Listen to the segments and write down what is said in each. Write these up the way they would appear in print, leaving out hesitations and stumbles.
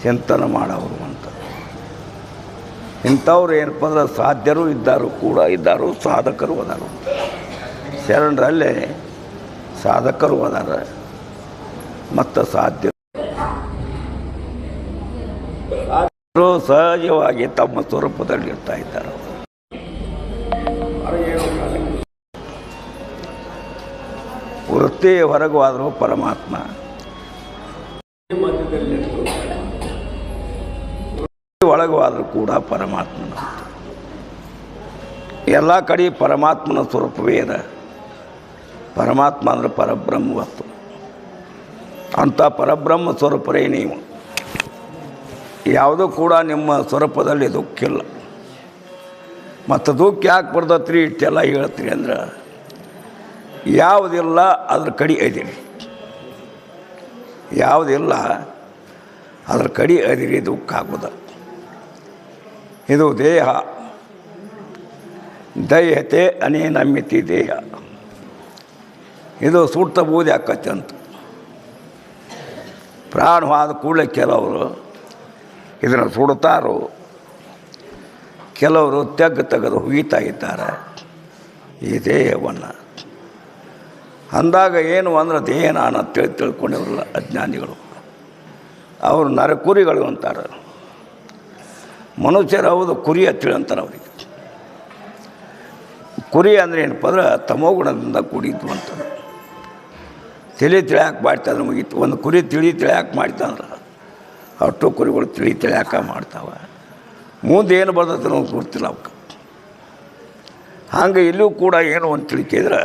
ಚಿಂತನೆ ಮಾಡೋರು ಅಂತ. ಇಂಥವ್ರು ಏನಪ್ಪ ಅಂದ್ರೆ ಸಾಧ್ಯರು ಇದ್ದಾರು ಕೂಡ ಇದ್ದಾರು, ಸಾಧಕರು ಅದಾರು. ಶರಣರಲ್ಲೇ ಸಾಧಕರು ಅದಾರ ಮತ್ತು ಸಾಧ್ಯರು ಸಹಜವಾಗಿ ತಮ್ಮ ಸ್ವರೂಪದಲ್ಲಿ ಇರ್ತಾ ಇದ್ದಾರೆ. ವೃತ್ತಿ ಹೊರಗೂ ಆದರೂ ಪರಮಾತ್ಮ, ಒಳಗೂ ಆದರೂ ಕೂಡ ಪರಮಾತ್ಮನ. ಎಲ್ಲ ಕಡೆ ಪರಮಾತ್ಮನ ಸ್ವರೂಪವೇ ಇದೆ. ಪರಮಾತ್ಮ ಅಂದರೆ ಪರಬ್ರಹ್ಮವಸ್ತು. ಅಂಥ ಪರಬ್ರಹ್ಮ ಸ್ವರೂಪರೇ ನೀವು. ಯಾವುದೂ ಕೂಡ ನಿಮ್ಮ ಸ್ವರೂಪದಲ್ಲಿ ದುಃಖಿಲ್ಲ. ಮತ್ತು ದುಃಖ ಯಾಕೆ ಬರ್ತತ್ರಿ ಇಷ್ಟೆಲ್ಲ ಹೇಳ್ತೀರಿ ಅಂದ್ರೆ, ಯಾವುದಿಲ್ಲ ಅದ್ರ ಕಡೆ ಅದಿರಿ, ಯಾವುದಿಲ್ಲ ಅದ್ರ ಕಡೆ ಅದಿರಿ, ದುಃಖ ಆಗೋದು. ಇದು ದೇಹ, ದೈಹತೆ ಅನೇನಮ್ಯತಿ ದೇಹ. ಇದು ಸುಟ್ಟ ಬೂದಿ ಆಕತ್ತೆ ಅಂತ. ಪ್ರಾಣವಾದ ಕೂಡಲೇ ಕೆಲವರು ಇದನ್ನು ಸುಡ್ತಾರೋ, ಕೆಲವರು ತೆಗೆದು ಹುಯ್ತಾ ಇದ್ದಾರೆ ಈ ದೇಹವನ್ನು. ಅಂದಾಗ ಏನು ಅಂದ್ರೆ ದೇಹ ನಾನು ತಿಳ್ಕೊಂಡಿರಲ್ಲ ಅಜ್ಞಾನಿಗಳು. ಅವರು ನರಕುರಿಗಳು ಅಂತಾರೆ. ಮನುಷ್ಯರು ಹೌದು ಕುರಿ ಅಂತೇಳಿ ಅಂತಾರೆ ಅವರಿಗೆ. ಕುರಿ ಅಂದರೆ ಏನಪ್ಪ ಅಂದ್ರೆ ತಮೋಗುಣದಿಂದ ಕೂಡಿದ್ದು ಅಂತಾರೆ. ತಿಳಿಯಾಕೆ ಮಾಡ್ತಾಯಿದ್ರೆ ಮುಗೀತು. ಒಂದು ಕುರಿ ತಿಳಿಯಾಕೆ ಮಾಡ್ತಂದ್ರೆ ಅಷ್ಟು ಕುರಿಗಳು ತಿಳಿಯಾಕ ಮಾಡ್ತಾವೆ. ಮುಂದೆ ಏನು ಬರ್ತದೆ ನಮ್ಗೆ ಗೊತ್ತಿಲ್ಲ ಅವಕ್ಕೆ. ಹಾಗೆ ಇಲ್ಲೂ ಕೂಡ ಏನು ಅಂತ ತಿಳ್ಕಿದ್ರೆ,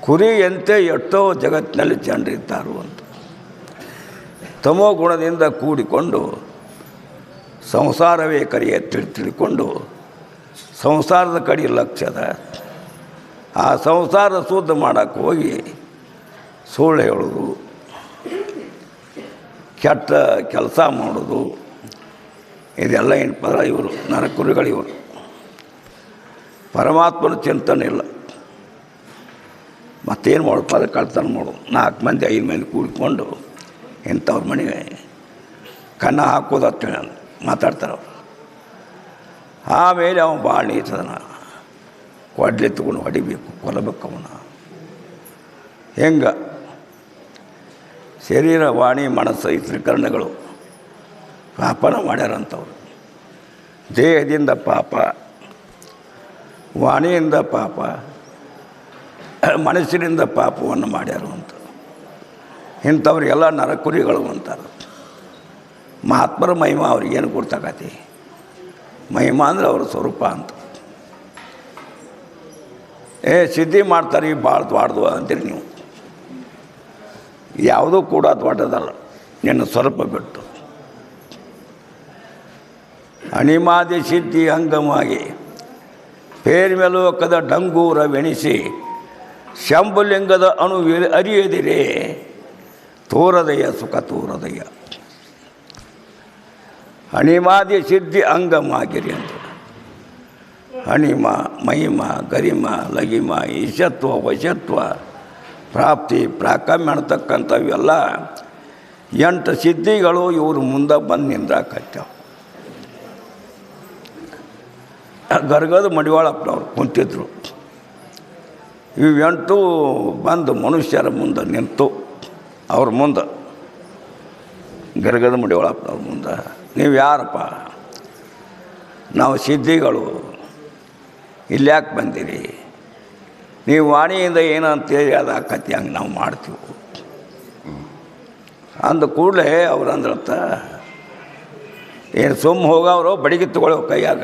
ಕುರಿಯಂತೆ ಎಷ್ಟೋ ಜಗತ್ತಿನಲ್ಲಿ ಜನರಿದ್ದಾರು ಅಂತ. ತಮೋ ಗುಣದಿಂದ ಕೂಡಿಕೊಂಡು ಸಂಸಾರವೇ ಕರೆಯ ತಿಳ್ಕೊಂಡು ಸಂಸಾರದ ಕಡೆ ಲಕ್ಷ್ಯದ. ಆ ಸಂಸಾರ ಶುದ್ಧ ಮಾಡೋಕ್ಕೆ ಹೋಗಿ ಸುಳ್ಳು ಹೇಳೋದು, ಕೆಟ್ಟ ಕೆಲಸ ಮಾಡೋದು, ಇದೆಲ್ಲ ಏನಪ್ಪ ಅಂದ್ರೆ ಇವರು ನರಕುರಿಗಳಿವರು. ಪರಮಾತ್ಮನ ಚಿಂತನೆ ಇಲ್ಲ. ಮತ್ತೇನು ಮಾಡೋಪ್ಪ ಅದು ಕಳ್ತನ ಮಾಡೋದು. 4 ಮಂದಿ 5 ಮಂದಿ ಕೂಡಿಕೊಂಡು ಇಂಥವ್ರ ಮನೆಗೆ ಕನ್ನ ಹಾಕೋದು ಅಂತೇಳಿ ಮಾತಾಡ್ತಾರೆ ಅವರು. ಆಮೇಲೆ ಅವನು ಭಾಳ ನೀತದನ, ಕೊಡ್ಲಿ ತಗೊಂಡು ಹೊಡಿಬೇಕು, ಕೊಲ್ಲಬೇಕು ಅವನ. ಹೆಂಗೆ ಶರೀರ ವಾಣಿ ಮನಸ್ಸು ಈ ತ್ರಿಕರಣಗಳು ಪಾಪನ ಮಾಡ್ಯಾರಂಥವ್ರು. ದೇಹದಿಂದ ಪಾಪ, ವಾಣಿಯಿಂದ ಪಾಪ, ಮನಸ್ಸಿನಿಂದ ಪಾಪವನ್ನು ಮಾಡ್ಯಾರು ಅಂತ. ಇಂಥವ್ರಿಗೆಲ್ಲ ನರಕುರಿಗಳು ಅಂತಾರೆ. ಮಹಾತ್ಮರ ಮಹಿಮಾ ಅವ್ರಿಗೇನು ಗೊತ್ತಾಗತ್ತೆ? ಮಹಿಮಾ ಅಂದರೆ ಅವ್ರ ಸ್ವರೂಪ ಅಂತ. ಸಿದ್ಧಿ ಮಾಡ್ತಾರೆ ಭಾಳ ದೊಡ್ಡದು ಅಂತೀರಿ ನೀವು. ಯಾವುದೂ ಕೂಡ ದೊಡ್ಡದಲ್ಲ ನಿನ್ನ ಸ್ವರೂಪ ಬಿಟ್ಟು. ಅಣಿಮಾದಿ ಸಿದ್ಧಿ ಅಂಗಮಾಗಿ ಪೇರ್ಮೆಲೋಕದ ಡಂಗೂರವೆಣಿಸಿ ಶಂಭುಲಿಂಗದ ಅಣು ಅರಿಯದಿರೇ ತೋರದಯ ಸುಖ ತೋರದಯ. ಅಣಿಮಾದಿ ಸಿದ್ಧಿ ಅಂಗಮಾಗಿರಿ ಅಂತ. ಅಣಿಮ, ಮಹಿಮ, ಗರಿಮ, ಲಗಿಮ, ಈಶತ್ವ, ವಶತ್ವ, ಪ್ರಾಪ್ತಿ, ಪ್ರಾಕಮ್ಯ ಅನ್ನತಕ್ಕಂಥವೆಲ್ಲ 8 ಸಿದ್ಧಿಗಳು ಇವರು ಮುಂದೆ ಬಂದು ನಿಂದ್ರಾಕತ್ಯಾವ. ಗರ್ಗದ ಮಡಿವಾಳಪ್ಪನವ್ರು ಕುಂತಿದ್ರು. ಇವು 8 ಬಂದು ಮನುಷ್ಯರ ಮುಂದೆ ನಿಂತು, ಅವ್ರ ಮುಂದೆ, ಗರ್ಗದ ಮಡಿವಾಳಪ್ಪನವ್ರ ಮುಂದೆ, ನೀವು ಯಾರಪ್ಪ? ನಾವು ಸಿದ್ಧಿಗಳು, ಇಲ್ಯಾಕೆ ಬಂದಿರಿ? ನೀವು ವಾಣಿಯಿಂದ ಏನು ಅಂತೇಳಿ ಅದು ಆಕತಿ, ಹಂಗೆ ನಾವು ಮಾಡ್ತೀವಿ ಅಂದ ಕೂಡಲೇ ಅವ್ರು ಅಂದ್ರತ್ತ, ಏನು ಸುಮ್ಮ ಹೋಗವರು ಬಡಿಗೆ ತಗೊಳ್ಳೋ ಕೈಯಾಗ.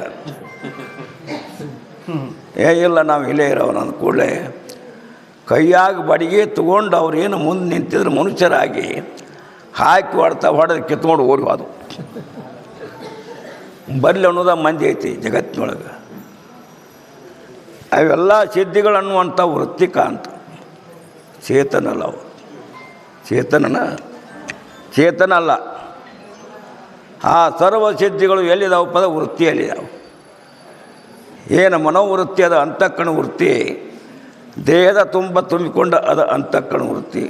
ಇಲ್ಲ ನಾವು ಇಲ್ಲೇ ಇರೋರು ಅಂದ ಕೂಡಲೇ ಕೈಯಾಗ ಬಡಿಗೆ ತೊಗೊಂಡು ಅವ್ರೇನು ಮುಂದೆ ನಿಂತಿದ್ರು ಮನುಷ್ಯರಾಗಿ ಹಾಕಿ ಹೊಡೆದು ಕಿತ್ಕೊಂಡು ಓಡಿ ಅದು ಬರಲಿ ಅನ್ನೋದ ಮಂದಿ ಐತಿ ಜಗತ್ತಿನೊಳಗೆ. ಅವೆಲ್ಲ ಸಿದ್ಧಿಗಳನ್ನುವಂಥ ವೃತ್ತಿಕ ಅಂತ. ಚೇತನಲ್ಲ ಅವು. ಚೇತನ ಅಲ್ಲ. ಆ ಸರ್ವ ಸಿದ್ಧಿಗಳು ಎಲ್ಲಿದ್ದಾವೆ ಪದ ವೃತ್ತಿಯಲ್ಲಿದ್ದಾವೆ. ಏನು ಮನೋವೃತ್ತಿ ಅದು ಅಂತಃಕರಣ ವೃತ್ತಿ, ದೇಹದ ತುಂಬ ತುಂಬಿಕೊಂಡು ಅದು ಅಂತಃಕರಣ ವೃತ್ತಿ.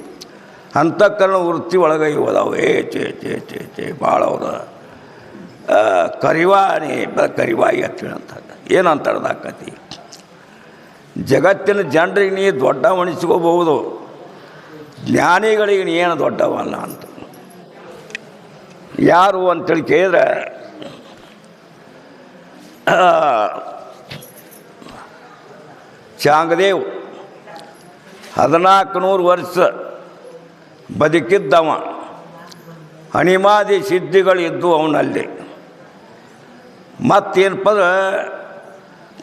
ಅಂತಃಕರಣ ವೃತ್ತಿ ಒಳಗೆ ಇವು ಅದಾವೆ ಚೇ ಭಾಳ ಅವ್ರ ಕರಿವಾನಿ ಕರಿವಾಯಿ ಅಂತೇಳಂತದ್ದು ಏನಂತಾರದಾಕತಿ ಜಗತ್ತಿನ ಜನರಿಗೆ ನೀ ದೊಡ್ಡ ಮಣಿಸ್ಕೋಬಹುದು, ಜ್ಞಾನಿಗಳಿಗೆ ನೀ ಏನು ದೊಡ್ಡವಲ್ಲ ಅಂತ. ಯಾರು ಅಂತೇಳಿ ಕೇಳಿದ್ರೆ ಚಾಂಗದೇವ್ 1400 ವರ್ಷ ಬದುಕಿದ್ದವ. ಅಣಿಮಾದಿ ಸಿದ್ಧಿಗಳಿದ್ದು ಅವನಲ್ಲಿ. ಮತ್ತೇನಪ್ಪ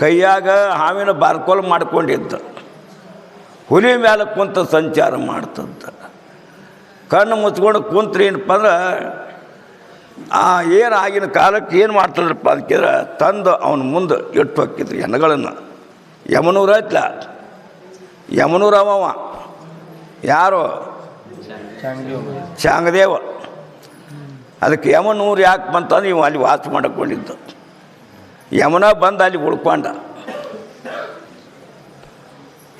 ಕೈಯಾಗ ಹಾವಿನ ಬಾರ್ಕೋಲ್ ಮಾಡ್ಕೊಂಡಿದ್ದ, ಹುಲಿ ಮೇಲೆ ಕುಂತ ಸಂಚಾರ ಮಾಡ್ತಂತ. ಕಣ್ಣು ಮುಚ್ಕೊಂಡು ಕುಂತ್ರಿ ಏನಪ್ಪ ಅಂದ್ರೆ ಏನು ಆಗಿನ ಕಾಲಕ್ಕೆ ಏನು ಮಾಡ್ತಿದ್ರಪ್ಪ ಅದಕ್ಕಿದ್ರೆ ತಂದು ಅವನ ಮುಂದೆ ಇಟ್ಟು ಹೋಗಿದ್ರು ಹೆಣಗಳನ್ನು. ಯಮನೂರು ಐತ್ಲ, ಯಮನೂರು ಅವ ಯಾರು ಚಾಂಗದೇವ. ಅದಕ್ಕೆ ಯಮನೂರು ಯಾಕೆ ಬಂತಂದ್ರೆ ನೀವು ಅಲ್ಲಿ ವಾಸ ಮಾಡಿಕೊಂಡಿದ್ದು. ಯಮನ ಬಂದು ಅಲ್ಲಿ ಉಳ್ಕೊಂಡ.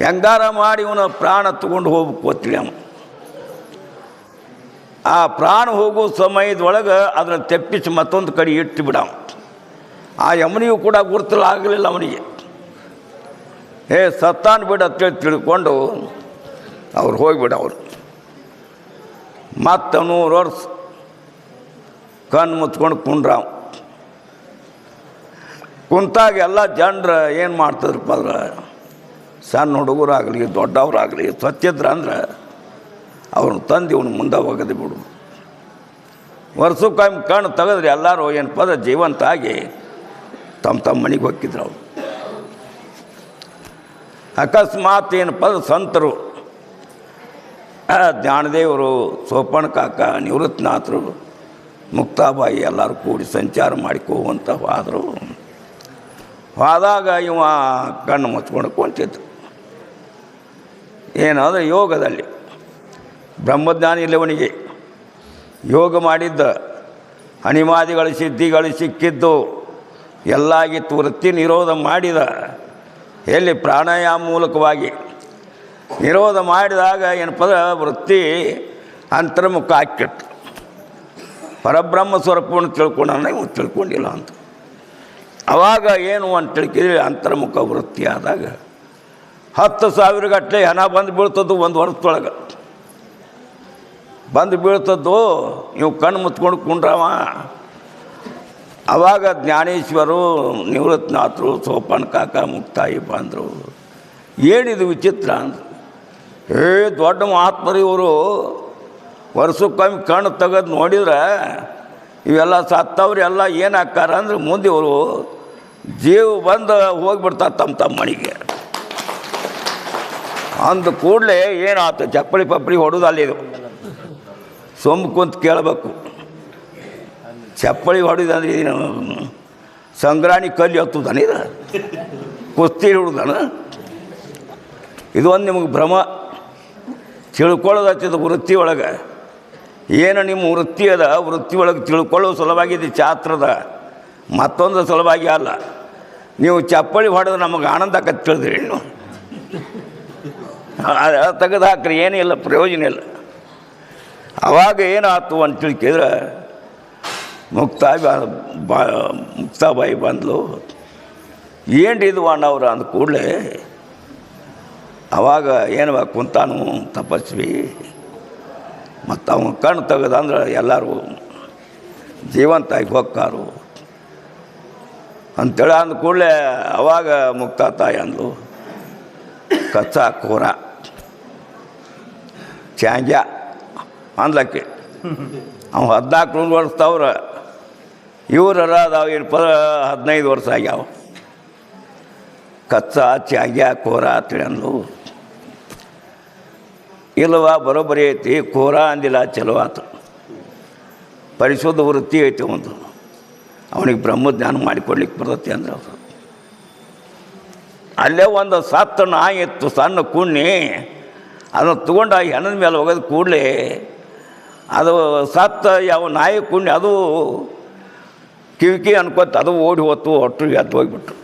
ಹೆಂಗಾರ ಮಾಡಿ ಇವನು ಪ್ರಾಣ ತಗೊಂಡು ಹೋಗ್ಬೇಕು ಗೊತ್ತಿಲ್ಲ ಅವ. ಆ ಪ್ರಾಣ ಹೋಗೋ ಸಮಯದೊಳಗೆ ಅದನ್ನು ತೆಪ್ಪಿಸಿ ಮತ್ತೊಂದು ಕಡೆ ಇಟ್ಟು ಬಿಡವ. ಆ ಯಮನಿಗೂ ಕೂಡ ಗುರುತಲ್ಲ ಆಗಲಿಲ್ಲ ಅವನಿಗೆ. ಸತ್ತಾನ್ ಬಿಡು ಅಂತೇಳಿ ತಿಳ್ಕೊಂಡು ಅವ್ರು ಹೋಗಿಬಿಡವ್ರು. ಮತ್ತು 100 ವರ್ಷ ಕಣ್ಣು ಮುಚ್ಕೊಂಡು ಕುಂಡ್ರಾವ್. ಕುಂತಾಗ ಎಲ್ಲ ಜನರು ಏನು ಮಾಡ್ತಿದ್ರಪ್ಪ ಅಂದ್ರೆ ಸಣ್ಣ ಹುಡುಗರಾಗಲಿ ದೊಡ್ಡವರಾಗಲಿ ಸ್ವಚ್ಛದ್ರ ಅಂದ್ರೆ ಅವ್ರನ್ನ ತಂದು ಇವನು ಮುಂದೆ ಒಗೆದು ಬಿಡು. ವರ್ಷಕ್ಕೊಮ್ಮೆ ಕಣ್ಣು ತೆಗೆದ್ರೆ ಎಲ್ಲರೂ ಏನಪ್ಪ ಅಂದ್ರೆ ಜೀವಂತ ಆಗಿ ತಮ್ಮ ಮನೆಗೆ ಹೋಗಿದ್ರು ಅವರು. ಅಕಸ್ಮಾತ್ ಏನಪ್ಪ ಅಂದ್ರೆ ಸಂತರು ಜ್ಞಾನದೇವರು, ಸೋಪಣ ಕಾಕ, ನಿವೃತ್ತನಾಥರು, ಮುಕ್ತಾಬಾಯಿ ಎಲ್ಲರೂ ಕೂಡಿ ಸಂಚಾರ ಮಾಡಿಕೋವಂತ ಹೋದರು. ಹೋದಾಗ ಇವ ಕಣ್ಣು ಮುಚ್ಕೊಂಡು ಕುಂತಿದ್ದು. ಏನಾದರೆ ಯೋಗದಲ್ಲಿ ಬ್ರಹ್ಮಜ್ಞಾನಿ ಇಲ್ಲವನಿಗೆ ಯೋಗ ಮಾಡಿದ್ದ, ಅಣಿಮಾದಿಗಳು ಸಿದ್ಧಿಗಳು ಸಿಕ್ಕಿದ್ದು ಎಲ್ಲಾಗಿತ್ತು. ವೃತ್ತಿ ನಿರೋಧ ಮಾಡಿದ. ಎಲ್ಲಿ ಪ್ರಾಣಾಯಾಮ ಮೂಲಕವಾಗಿ ನಿರೋಧ ಮಾಡಿದಾಗ ಏನಪ್ಪ ವೃತ್ತಿ ಅಂತರ್ಮುಖ ಹಾಕಿಟ್ಟು ಪರಬ್ರಹ್ಮ ಸ್ವರೂಪವನ್ನು ತಿಳ್ಕೊಂಡ ಇವು ತಿಳ್ಕೊಂಡಿಲ್ಲ ಅಂತ. ಆವಾಗ ಏನು ಅಂತ ತಿಳ್ಕಿದ್ರೆ ಅಂತರ್ಮುಖ ವೃತ್ತಿ ಆದಾಗ 10,000 ಗಟ್ಟಲೆ ಹಣ ಬಂದು ಬೀಳ್ತದ್ದು ಒಂದು ವರ್ಷದೊಳಗೆ ಬಂದು ಬೀಳ್ತದ್ದು. ನೀವು ಕಣ್ಣು ಮುಚ್ಕೊಂಡು ಕುಂಡ್ರವ. ಆವಾಗ ಜ್ಞಾನೇಶ್ವರು, ನಿವೃತ್ತನಾಥರು, ಸೋಪನ್ ಕಾಕ, ಮುಕ್ತಾಯಿ ಬಂದರು. ಏನಿದು ವಿಚಿತ್ರ ಅಂದರು. ದೊಡ್ಡ ಮಹಾತ್ಮರು ಇವರು. ವರ್ಷಕ್ಕೊಮ್ಮೆ ಕಣ್ಣು ತೆಗೆದು ನೋಡಿದ್ರೆ ಇವೆಲ್ಲ ಸತ್ತವ್ರು ಎಲ್ಲ ಏನು ಹಾಕಾರ ಅಂದ್ರೆ ಮುಂದೆ ಇವರು ಜೀವ ಬಂದು ಹೋಗಿಬಿಡ್ತಾರೆ ತಮ್ಮ ಮನೆಗೆ. ಅಂದ ಕೂಡಲೇ ಏನಾಯ್ತು, ಚಪ್ಪಲಿ ಪಪ್ಪಳಿ ಹೊಡೋದು ಅಲ್ಲಿದು. ಸೊಂಬು ಕುಂತು ಕೇಳಬೇಕು. ಚಪ್ಪಳಿ ಹೊಡಿದಂದ್ರೆ ಇದು ಸಂಗ್ರಾಣಿ ಕಲ್ಲಿ ಹತ್ತುದಾನ, ಇದು ಕುಸ್ತಿ ಹಿಡುದಾನ. ಇದೊಂದು ನಿಮಗೆ ಭ್ರಮ ತಿಳ್ಕೊಳ್ಳೋದತ್ತಿದ ವೃತ್ತಿ ಒಳಗೆ. ಏನು ನಿಮ್ಮ ವೃತ್ತಿ ಅದ, ವೃತ್ತಿ ಒಳಗೆ ತಿಳ್ಕೊಳ್ಳೋ ಸಲುವಾಗಿ ಇದು ಚಾತ್ರದ, ಮತ್ತೊಂದು ಸಲುವಾಗಿ ಅಲ್ಲ. ನೀವು ಚಪ್ಪಳಿ ಹೊಡೆದ್ರೆ ನಮಗೆ ಆನಂದ ಆಕತ್ ತಿಳಿದ್ರಿ. ನೀವು ತೆಗೆದು ಹಾಕ್ರಿ, ಏನಿಲ್ಲ, ಪ್ರಯೋಜನ ಇಲ್ಲ. ಆವಾಗ ಏನಾಯ್ತು ಅಂತ ತಿಳ್ಕಿದ್ರೆ ಮುಕ್ತಾಬಾಯಿ ಬಂದಳು. ಏನಿದು ಅಣ್ಣವ್ರು ಅಂದ ಕೂಡಲೇ ಅವಾಗ ಏನು ಕುಂತಾನು ತಪಸ್ವಿ. ಮತ್ತು ಅವನು ಕಣ್ಣು ತೆಗೆದಂದ್ರೆ ಎಲ್ಲರೂ ಜೀವಂತಾಗಿ ಹೋಗ್ತಾರು ಅಂತೇಳಿ ಅಂದ ಕೂಡಲೇ ಅವಾಗ ಮುಕ್ತಾ ತಾಯಿ ಅಂದ್ಲು, ಕಚ್ಚಾ ಕೂರ ಚಾಂಗ್ಯ ಅಂದ್ಲಕ್ಕೆ. ಅವ 14 ವರ್ಷದವ್ರ, ಇವ್ರರ ಅದಾವ ಏನಪ್ಪ 15 ವರ್ಷ ಆಗ್ಯಾವ. ಕಚ್ಚಾ ಚಾಂಗ್ಯ ಕೂರ ಅಂತೇಳಿ ಅಂದ್ಲು. ಇಲ್ಲವ ಬರೋಬ್ಬರಿ ಐತಿ, ಕೂರ ಅಂದಿಲ್ಲ, ಚಲೋ ಆತು. ಪರಿಶುದ್ಧ ವೃತ್ತಿ ಐತಿ ಒಂದು. ಅವನಿಗೆ ಬ್ರಹ್ಮಜ್ಞಾನ ಮಾಡಿಕೊಡ್ಲಿಕ್ಕೆ ಬರ್ತೈತಿ ಅಂದ್ರೆ ಅವರು. ಅಲ್ಲೇ ಒಂದು ಸತ್ತ ನಾಯಿ ಇತ್ತು, ಸಣ್ಣ ಕುಣ್ಣಿ. ಅದನ್ನು ತೊಗೊಂಡು ಆ ಹೆಣದ ಮೇಲೆ ಹೋಗೋದು ಕೂಡಲೇ ಅದು ಸತ್ತ ಯಾವ ನಾಯಿ ಕುಣ್ಣಿ ಅದು ಕಿವಿಕಿ ಅನ್ಕೊತ ಅದು ಓಡಿ ಹೋತು, ಒಟ್ಟು ಎದ್ದು ಹೋಗಿಬಿಟ್ರು.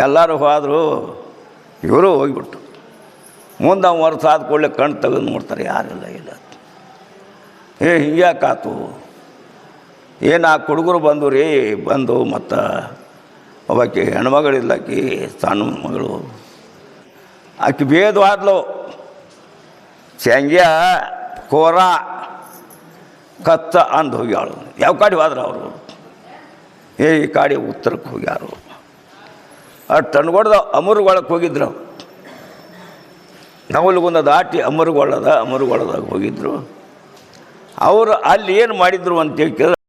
ಎಲ್ಲರೂ ಹೋದರು, ಇವರು ಹೋಗಿಬಿಟ್ರು. ಮುಂದೆ ಅವ್ನು ವರ್ಷ ಆದ ಕೂಡಲೇ ಕಣ್ಣು ತೆಗೆದು ನೋಡ್ತಾರೆ, ಯಾರಿಲ್ಲ ಇಲ್ಲ. ಹಿಂಗ್ಯಾಕಾತು, ಏನು ಆ ಹುಡುಗರು ಬಂದು ರೀ, ಬಂದು ಮತ್ತು ಒಬ್ಬಾಕಿ ಹೆಣ್ಮಗಳಿಲ್ಲಕಿ ಸಣ್ಣ ಮಗಳು, ಆಕೆ ಭೇದವಾದ್ಲು. ಶಂಗ್ಯ ಕೋರ ಕತ್ತ ಅಂದು ಹೋಗ್ಯಾಳು. ಯಾವ ಕಾಡಿ ಹೋದ್ರು ಅವರು? ಈ ಕಾಡಿ ಉತ್ತರಕ್ಕೆ ಹೋಗ್ಯಾರು. ಅಷ್ಟು ಅನ್ಕೊಡ್ದು ಅಮರುಗೊಳಕ್ಕೆ ಹೋಗಿದ್ರು. ನವಲಗುಂದ ದಾಟಿ ಅಮರುಗೊಳ್ಳದಾಗ ಹೋಗಿದ್ರು. ಅವರು ಅಲ್ಲಿ ಏನು ಮಾಡಿದ್ರು ಅಂತ ಕೇಳಿದ್ರೆ